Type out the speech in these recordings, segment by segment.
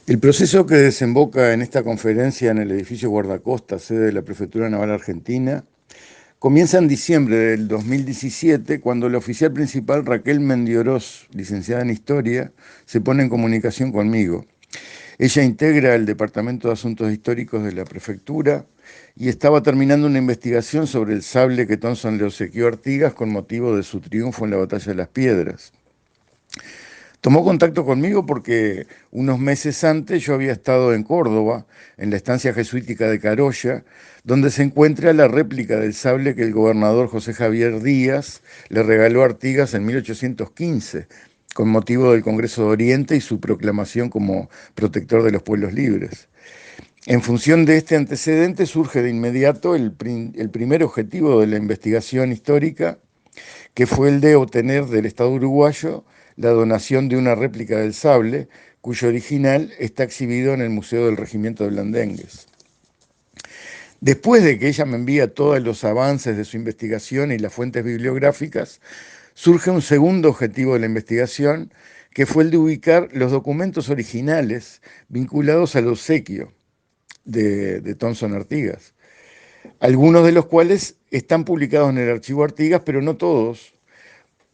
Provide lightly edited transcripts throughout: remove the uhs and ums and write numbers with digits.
El proceso que desemboca en esta conferencia en el edificio Guardacosta, sede de la Prefectura Naval Argentina, comienza en diciembre del 2017, cuando la oficial principal Raquel Mendioroz, licenciada en Historia, se pone en comunicación conmigo. Ella integra el Departamento de Asuntos Históricos de la Prefectura y estaba terminando una investigación sobre el sable que Thompson le obsequió a Artigas con motivo de su triunfo en la Batalla de las Piedras. Tomó contacto conmigo porque unos meses antes yo había estado en Córdoba, en la estancia jesuítica de Carolla, donde se encuentra la réplica del sable que el gobernador José Javier Díaz le regaló a Artigas en 1815, con motivo del Congreso de Oriente y su proclamación como protector de los pueblos libres. En función de este antecedente surge de inmediato el primer objetivo de la investigación histórica, que fue el de obtener del Estado uruguayo la donación de una réplica del sable, cuyo original está exhibido en el Museo del Regimiento de Blandengues. Después de que ella me envía todos los avances de su investigación y las fuentes bibliográficas, surge un segundo objetivo de la investigación, que fue el de ubicar los documentos originales vinculados al obsequio de Thomson Artigas, algunos de los cuales están publicados en el archivo Artigas, pero no todos.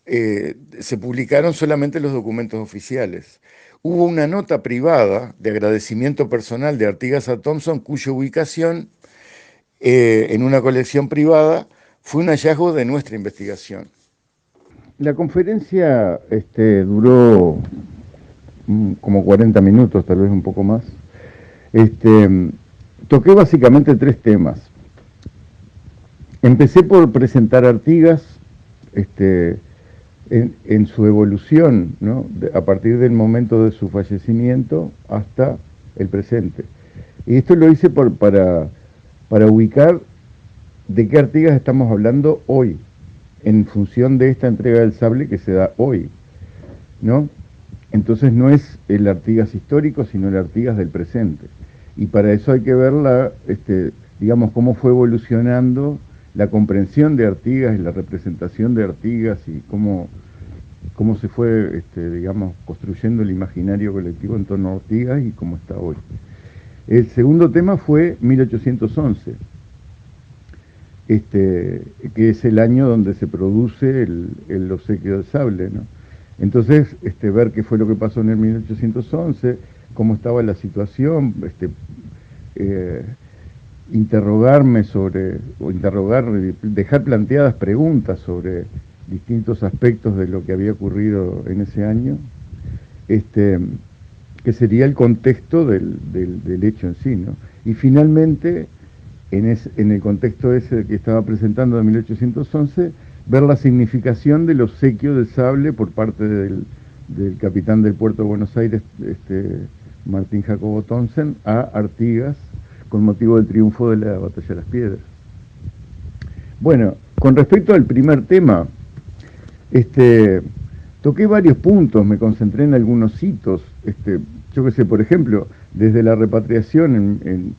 Se publicaron solamente los documentos oficiales. Hubo una nota privada de agradecimiento personal de Artigas a Thompson, cuya ubicación en una colección privada fue un hallazgo de nuestra investigación. La conferencia duró como 40 minutos, tal vez un poco más. Este, Toqué básicamente tres temas. Empecé por presentar a Artigas, en su evolución, ¿no? A partir del momento de su fallecimiento hasta el presente. Y esto lo hice para ubicar de qué Artigas estamos hablando hoy, en función de esta entrega del sable que se da hoy, ¿no? Entonces no es el Artigas histórico, sino el Artigas del presente. Y para eso hay que ver digamos, cómo fue evolucionando la comprensión de Artigas y la representación de Artigas y cómo se fue, digamos, construyendo el imaginario colectivo en torno a Artigas y cómo está hoy. El segundo tema fue 1811, que es el año donde se produce el obsequio del sable, ¿no? Entonces, ver qué fue lo que pasó en el 1811, cómo estaba la situación, eh, interrogarme sobre, o interrogar, dejar planteadas preguntas sobre distintos aspectos de lo que había ocurrido en ese año, que sería el contexto del hecho en sí, ¿no? Y finalmente, en el contexto ese que estaba presentando de 1811, ver la significación del obsequio del sable por parte del capitán del puerto de Buenos Aires, Martín Jacobo Thompson, a Artigas, con motivo del triunfo de la Batalla de las Piedras. Bueno, con respecto al primer tema, toqué varios puntos, me concentré en algunos hitos, yo qué sé, por ejemplo, desde la repatriación en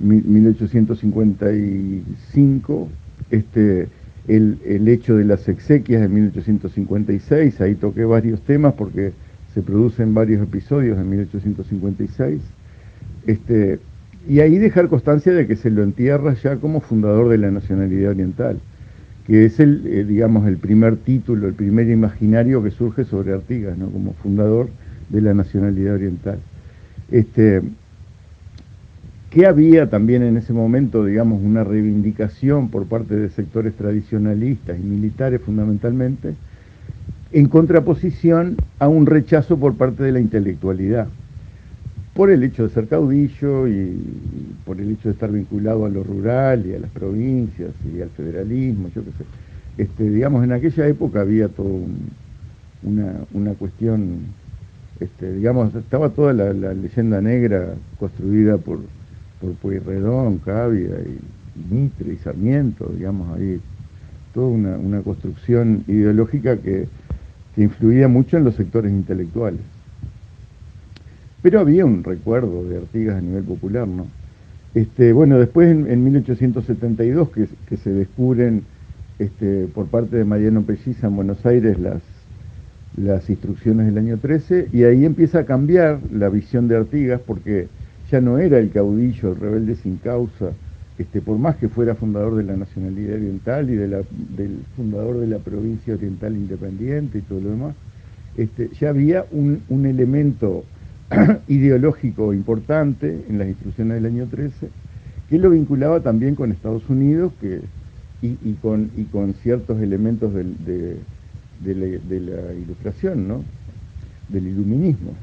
1855, el hecho de las exequias de 1856, ahí toqué varios temas porque se producen varios episodios en 1856, y ahí dejar constancia de que se lo entierra ya como fundador de la nacionalidad oriental, que es digamos, el primer título, el primer imaginario que surge sobre Artigas, ¿no? Como fundador de la nacionalidad oriental. Que había también en ese momento, digamos, una reivindicación por parte de sectores tradicionalistas y militares fundamentalmente, en contraposición a un rechazo por parte de la intelectualidad, por el hecho de ser caudillo y por el hecho de estar vinculado a lo rural y a las provincias y al federalismo, yo qué sé. Digamos, en aquella época había toda una cuestión, digamos, estaba toda la leyenda negra construida por Pueyrredón, Cavia y Mitre y Sarmiento, digamos, ahí toda una construcción ideológica que influía mucho en los sectores intelectuales. Pero había un recuerdo de Artigas a nivel popular, ¿no? Bueno, después en 1872 que se descubren por parte de Mariano Pelliza en Buenos Aires las instrucciones del año 13, y ahí empieza a cambiar la visión de Artigas, porque ya no era el caudillo, el rebelde sin causa, por más que fuera fundador de la Nacionalidad Oriental y del fundador de la provincia oriental independiente y todo lo demás. Ya había un elemento ideológico importante en las instrucciones del año 13 que lo vinculaba también con Estados Unidos y con ciertos elementos de la ilustración, ¿no? Del iluminismo.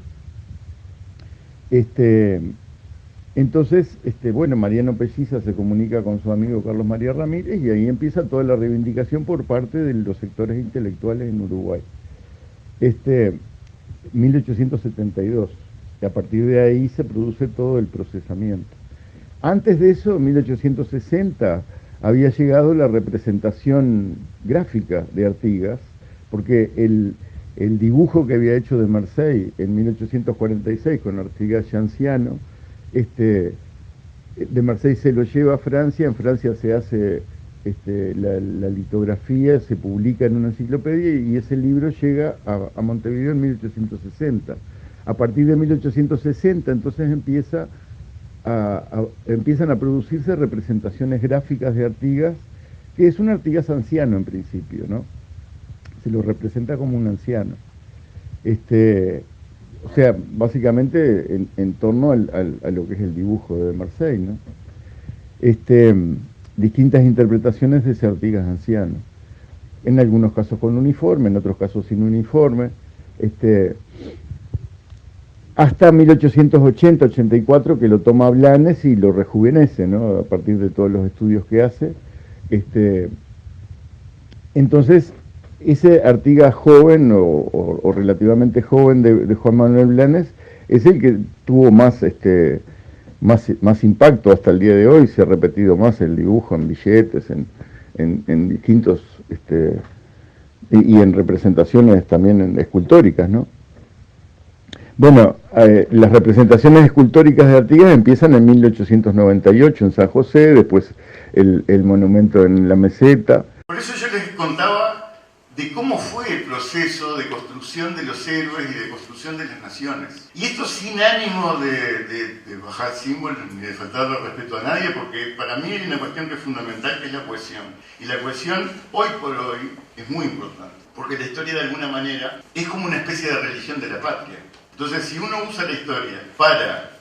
Entonces, bueno, Mariano Pelliza se comunica con su amigo Carlos María Ramírez y ahí empieza toda la reivindicación por parte de los sectores intelectuales en Uruguay. 1872, y a partir de ahí se produce todo el procesamiento. Antes de eso, en 1860, había llegado la representación gráfica de Artigas, porque el dibujo que había hecho de Marseille en 1846 con Artigas y Anciano, de Marseille se lo lleva a Francia, en Francia se hace la litografía, se publica en una enciclopedia y ese libro llega a Montevideo en 1860. A partir de 1860 entonces empiezan a producirse representaciones gráficas de Artigas, que es un Artigas anciano en principio, ¿no? Se lo representa como un anciano. O sea, básicamente en torno a lo que es el dibujo de Marseille, ¿no? Distintas interpretaciones de ese Artigas anciano. En algunos casos con uniforme, en otros casos sin uniforme. Hasta 1880-84 que lo toma Blanes y lo rejuvenece, ¿no? A partir de todos los estudios que hace. Entonces, ese Artigas joven o relativamente joven de Juan Manuel Blanes es el que tuvo más impacto hasta el día de hoy. Se ha repetido más el dibujo en billetes, en distintos y en representaciones también escultóricas, ¿no? Bueno, las representaciones escultóricas de Artigas empiezan en 1898 en San José, después el monumento en la Meseta. Por eso yo les contaba de cómo fue el proceso de construcción de los héroes y de construcción de las naciones. Y esto sin ánimo de bajar símbolos ni de faltarle respeto a nadie, porque para mí hay una cuestión que es fundamental, que es la cohesión. Y la cohesión, hoy por hoy, es muy importante, porque la historia de alguna manera es como una especie de religión de la patria. Entonces, si uno usa la historia para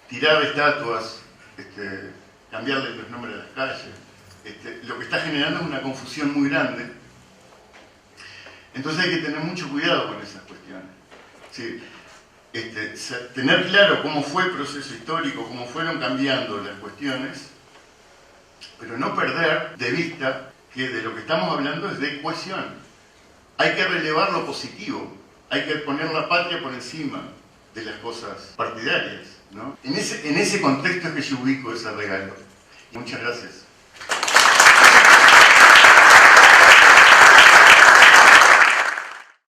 tirar estatuas, cambiarle los nombres de las calles, lo que está generando es una confusión muy grande. Entonces hay que tener mucho cuidado con esas cuestiones. Sí, tener claro cómo fue el proceso histórico, cómo fueron cambiando las cuestiones, pero no perder de vista que de lo que estamos hablando es de cohesión. Hay que relevar lo positivo. Hay que poner la patria por encima de las cosas partidarias, ¿no? En ese contexto es que yo ubico ese regalo. Muchas gracias.